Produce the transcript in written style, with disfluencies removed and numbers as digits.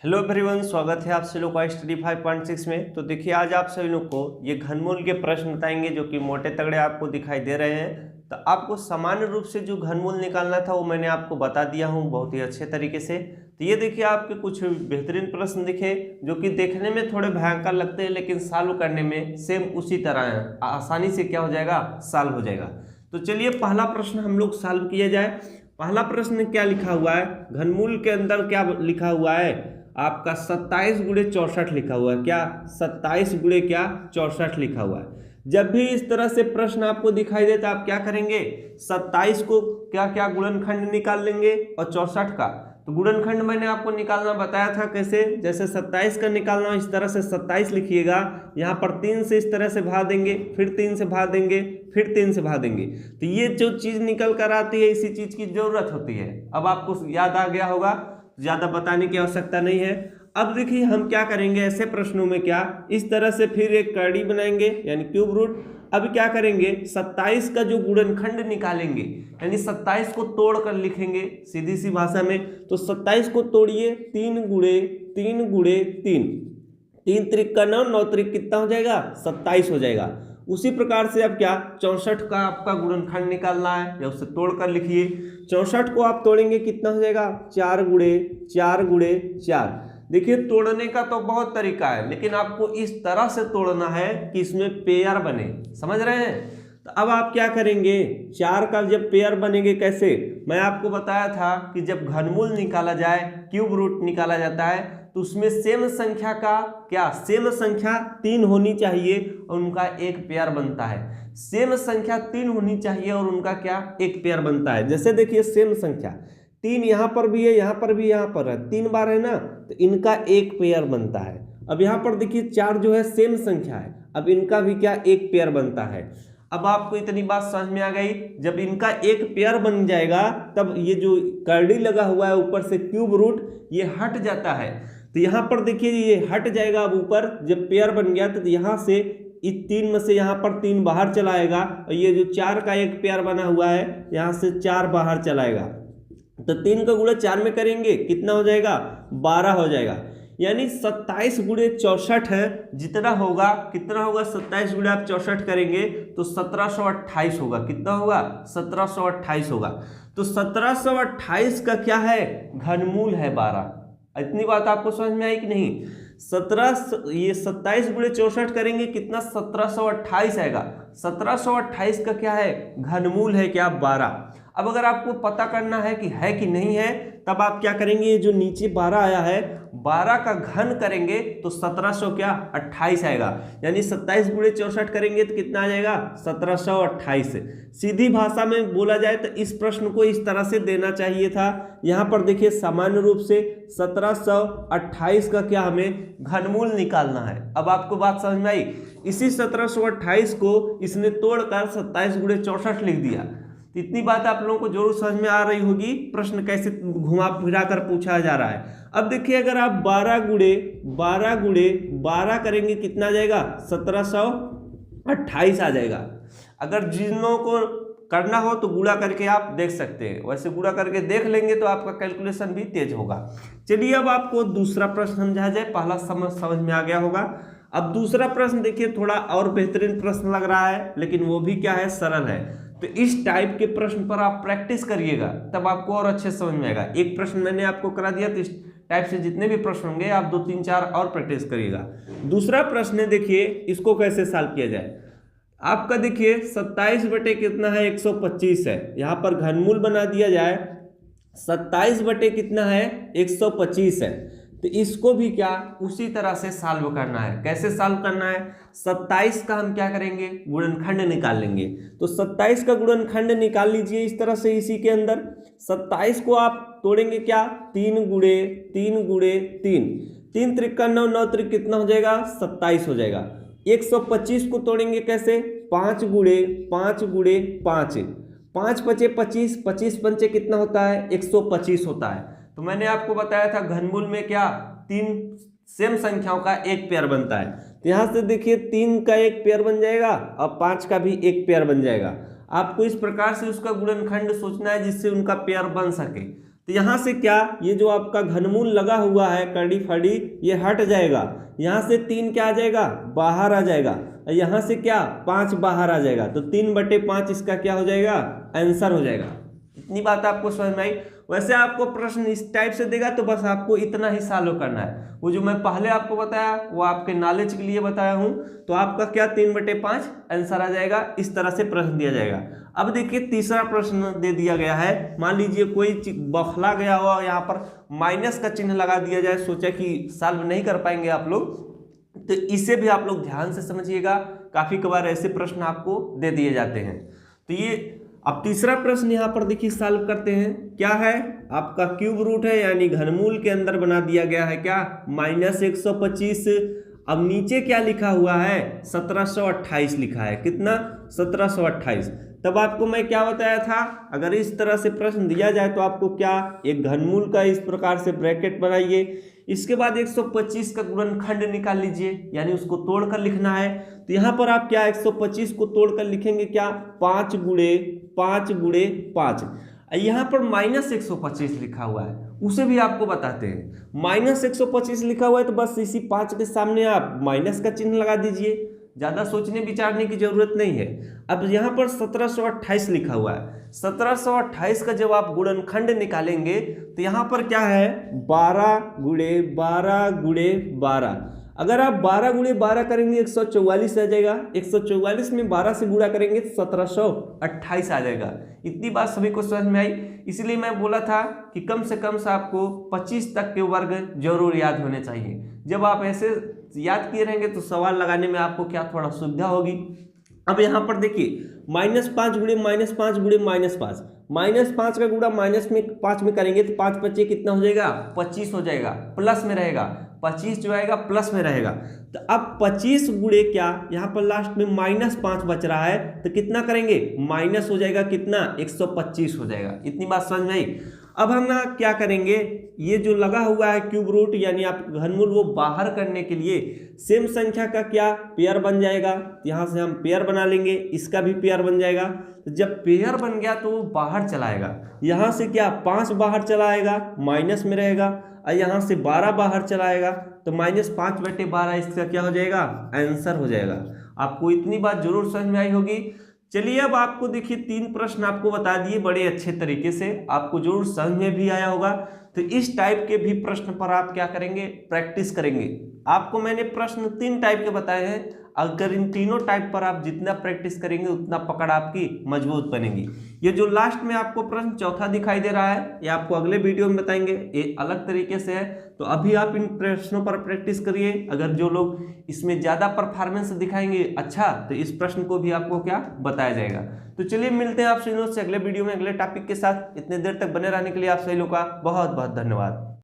Hello everyone, स्वागत है आप सभी लोग का स्टडी 5.6 में। तो देखिए, आज आप सभी लोग को ये घनमूल के प्रश्न बताएंगे जो कि मोटे तगड़े आपको दिखाई दे रहे हैं। तो आपको सामान्य रूप से जो घनमूल निकालना था वो मैंने आपको बता दिया हूँ बहुत ही अच्छे तरीके से। तो ये देखिए, आपके कुछ बेहतरीन प्रश्न दिखे जो कि देखने में थोड़े भयंकर लगते हैं, लेकिन सॉल्व करने में सेम उसी तरह है, आसानी से क्या हो जाएगा, सॉल्व हो जाएगा। तो चलिए पहला प्रश्न हम लोग सॉल्व किया जाए। पहला प्रश्न क्या लिखा हुआ है, घनमूल के अंदर क्या लिखा हुआ है आपका 27 गुणे 64 लिखा हुआ है। क्या 27 गुणे क्या 64 लिखा हुआ है। जब भी इस तरह से प्रश्न आपको दिखाई दे तो आप क्या करेंगे, 27 को क्या क्या गुणनखंड निकाल लेंगे और 64 का। तो गुणनखंड मैंने आपको निकालना बताया था कैसे, जैसे 27 का निकालना इस तरह से 27 लिखिएगा, यहाँ पर 3 से इस तरह से भाग देंगे, फिर 3 से भाग देंगे, फिर 3 से भाग देंगे। तो ये जो चीज़ निकल कर आती है इसी चीज़ की जरूरत होती है। अब आपको याद आ गया होगा, ज़्यादा बताने की आवश्यकता नहीं है। अब देखिए हम क्या करेंगे ऐसे प्रश्नों में, क्या इस तरह से फिर एक कर्डी बनाएंगे यानी क्यूब रूट। अब क्या करेंगे, 27 का जो गुणनखंड निकालेंगे यानी 27 को तोड़ कर लिखेंगे सीधी सी भाषा में। तो 27 को तोड़िए, 3 गुणे 3 गुणे 3, 3 त्रिक का 9, 9 त्रिक कितना हो जाएगा, 27 हो जाएगा। उसी प्रकार से अब क्या 64 का आपका गुणनखंड निकालना है या उसे तोड़कर लिखिए। 64 को आप तोड़ेंगे कितना हो जाएगा, 4 गुणे 4 गुणे 4। देखिए तोड़ने का तो बहुत तरीका है, लेकिन आपको इस तरह से तोड़ना है कि इसमें पेयर बने, समझ रहे हैं। तो अब आप क्या करेंगे, 4 का जब पेयर बनेंगे कैसे, मैं आपको बताया था कि जब घनमूल निकाला जाए, क्यूब रूट निकाला जाता है, तो उसमें सेम संख्या का क्या, सेम संख्या 3 होनी चाहिए और उनका एक पेयर बनता है। सेम संख्या 3 होनी चाहिए और उनका क्या, एक पेयर बनता है। जैसे देखिए सेम संख्या 3 यहाँ पर भी है, यहाँ पर भी, यहाँ पर है, 3 बार है ना, तो इनका एक पेयर बनता है। अब यहाँ पर देखिए 4 जो है सेम संख्या है, अब इनका भी क्या, एक पेयर बनता है। अब आपको इतनी बात समझ में आ गई। जब इनका एक पेयर बन जाएगा तब ये जो कर्डी लगा हुआ है ऊपर से क्यूब रूट, ये हट जाता है। तो यहाँ पर देखिए ये हट जाएगा। अब ऊपर जब पेयर बन गया तो यहाँ से इस 3 में से यहाँ पर 3 बाहर चलाएगा और ये जो 4 का एक पेयर बना हुआ है यहाँ से 4 बाहर चलाएगा। तो 3 का गुणा 4 में करेंगे कितना हो जाएगा, 12 हो जाएगा। यानी 27 गुणे 64 है, जितना होगा कितना होगा, 27 गुणे आप 64 करेंगे तो 1728 होगा। कितना होगा, 1728 होगा। तो 1728 का क्या है, घनमूल है 12। इतनी बात आपको समझ में आई कि नहीं। 27 गुणे 64 करेंगे कितना, 1728 आएगा। 1728 का क्या है, घनमूल है क्या, 12। अब अगर आपको पता करना है कि नहीं है, तब आप क्या करेंगे, ये जो नीचे 12 आया है, 12 का घन करेंगे तो 1728 आएगा। यानी 27 गुणे 64 करेंगे तो कितना आ जाएगा, 1728। सीधी भाषा में बोला जाए तो इस प्रश्न को इस तरह से देना चाहिए था। यहाँ पर देखिए सामान्य रूप से 1728 का क्या हमें घनमूल निकालना है। अब आपको बात समझ में आई। इसी 1728 को इसने तोड़कर 27 गुणे 64 लिख दिया। इतनी बात आप लोगों को जरूर समझ में आ रही होगी, प्रश्न कैसे घुमा फिरा कर पूछा जा रहा है। अब देखिए अगर आप 12 गुणे 12 करेंगे कितना आ जाएगा, 1728 आ जाएगा। अगर जिन लोगों को करना हो तो गुणा करके आप देख सकते हैं, वैसे गुणा करके देख लेंगे तो आपका कैलकुलेशन भी तेज होगा। चलिए अब आपको दूसरा प्रश्न समझा जाए। पहला समझ में आ गया होगा। अब दूसरा प्रश्न देखिए थोड़ा और बेहतरीन प्रश्न लग रहा है, लेकिन वो भी क्या है, सरल है। तो इस टाइप के प्रश्न पर आप प्रैक्टिस करिएगा, तब आपको और अच्छे समझ में आएगा। एक प्रश्न मैंने आपको करा दिया, तो इस टाइप से जितने भी प्रश्न होंगे आप 2 3 4 और प्रैक्टिस करिएगा। दूसरा प्रश्न है, देखिए इसको कैसे सॉल्व किया जाए। आपका देखिए 27 बटे कितना है, 125 है। यहाँ पर घनमूल बना दिया जाए, 27 बटे कितना है, 125 है। तो इसको भी क्या उसी तरह से सॉल्व करना है। कैसे सॉल्व करना है, 27 का हम क्या करेंगे, गुणनखंड निकाल लेंगे। तो 27 का गुणनखंड निकाल लीजिए इस तरह से। इसी के अंदर 27 को आप तोड़ेंगे क्या, 3 गुणे 3 गुणे 3, 3 त्रिक का 9, 9 त्रिक कितना हो जाएगा, 27 हो जाएगा। 125 को तोड़ेंगे कैसे, 5 गुणे 5 गुणे 5, 5 पचे 25, 25 पंचे कितना होता है, 125 होता है। तो मैंने आपको बताया था घनमूल में क्या 3 सेम संख्याओं का एक पेयर बनता है। तो यहाँ से देखिए 3 का एक पेयर बन जाएगा और 5 का भी एक पेयर बन जाएगा। आपको इस प्रकार से उसका गुणनखंड सोचना है जिससे उनका पेयर बन सके। तो यहाँ से क्या, ये जो आपका घनमूल लगा हुआ है करड़ी फड़ी, ये हट जाएगा। यहाँ से 3 क्या आ जाएगा, बाहर आ जाएगा। यहाँ से क्या, 5 बाहर आ जाएगा। तो 3/5 इसका क्या हो जाएगा, आंसर हो जाएगा। इतनी बात आपको समझ में आई। वैसे आपको प्रश्न इस टाइप से देगा तो बस आपको इतना ही सॉल्व करना है। वो जो मैं पहले आपको बताया वो आपके नॉलेज के लिए बताया हूँ। तो आपका क्या 3/5 आंसर आ जाएगा। इस तरह से प्रश्न दिया जाएगा। अब देखिए तीसरा प्रश्न दे दिया गया है। मान लीजिए कोई बौखला गया हुआ, यहाँ पर माइनस का चिन्ह लगा दिया जाए। सोचा कि सॉल्व नहीं कर पाएंगे आप लोग, तो इसे भी आप लोग ध्यान से समझिएगा। काफी कबार ऐसे प्रश्न आपको दे दिए जाते हैं। तो ये अब तीसरा प्रश्न यहाँ पर देखिए सॉल्व करते हैं। क्या है, आपका क्यूब रूट है, यानी घनमूल के अंदर बना दिया गया है क्या, -125। अब नीचे क्या लिखा हुआ है, 1728 लिखा है। कितना, 1728। तब आपको मैं क्या बताया था, अगर इस तरह से प्रश्न दिया जाए तो आपको क्या, एक घनमूल का इस प्रकार से ब्रैकेट बनाइए। इसके बाद 125 का गुणनखंड निकाल लीजिए, यानी उसको तोड़कर लिखना है। तो यहाँ पर आप क्या 125 को तोड़कर लिखेंगे क्या, 5 गुणे 5। यहाँ पर -125 लिखा हुआ है, उसे भी आपको बताते हैं। -125 लिखा हुआ है तो बस इसी 5 के सामने आप माइनस का चिन्ह लगा दीजिए। ज़्यादा सोचने विचारने की जरूरत नहीं है। अब यहाँ पर 1728 लिखा हुआ है। 1728 का जब आप गुणनखंड निकालेंगे तो यहाँ पर क्या है, 12 गुणे 12। अगर आप 12 गुणे 12 करेंगे 144 आ जाएगा। 144 में 12 से गुणा करेंगे तो 1728 आ जाएगा। इतनी बात सभी को समझ में आई। इसलिए मैं बोला था कि कम से कम से आपको 25 तक के वर्ग जरूर याद होने चाहिए। जब आप ऐसे याद किए रहेंगे तो सवाल लगाने में आपको क्या थोड़ा सुविधा होगी। अब यहाँ पर देखिए -5 गुणे -5 गुणे -5, -5 का गुणा -5 में करेंगे तो 5 बचे कितना हो जाएगा, 25 हो जाएगा। प्लस में रहेगा 25 जो आएगा प्लस में रहेगा। तो अब 25 गुणे क्या, यहाँ पर लास्ट में -5 बच रहा है तो कितना करेंगे, माइनस हो जाएगा कितना, 125 हो जाएगा। इतनी बात समझ में आई। अब हम ना क्या करेंगे, ये जो लगा हुआ है क्यूब रूट यानी आप घनमूल, वो बाहर करने के लिए सेम संख्या का क्या पेयर बन जाएगा। यहाँ से हम पेयर बना लेंगे, इसका भी पेयर बन जाएगा। तो जब पेयर बन गया तो वो बाहर चलाएगा। यहाँ से क्या 5 बाहर चलाएगा, माइनस में रहेगा। और यहाँ से 12 बाहर चलाएगा तो -5/12 इसका क्या हो जाएगा, आंसर हो जाएगा। आपको इतनी बात जरूर समझ में आई होगी। चलिए अब आपको देखिए 3 प्रश्न आपको बता दिए बड़े अच्छे तरीके से, आपको जरूर समझ में भी आया होगा। तो इस टाइप के भी प्रश्न पर आप क्या करेंगे, प्रैक्टिस करेंगे। आपको मैंने प्रश्न 3 टाइप के बताए हैं। अगर इन तीनों टाइप पर आप जितना प्रैक्टिस करेंगे उतना पकड़ आपकी मजबूत बनेगी। ये जो लास्ट में आपको प्रश्न चौथा दिखाई दे रहा है, ये आपको अगले वीडियो में बताएंगे, ये अलग तरीके से है। तो अभी आप इन प्रश्नों पर प्रैक्टिस करिए। अगर जो लोग इसमें ज़्यादा परफॉर्मेंस दिखाएंगे अच्छा, तो इस प्रश्न को भी आपको क्या बताया जाएगा। तो चलिए मिलते हैं आपसे अगले वीडियो में अगले टॉपिक के साथ। इतने देर तक बने रहने के लिए आप सभी लोगों का बहुत बहुत धन्यवाद।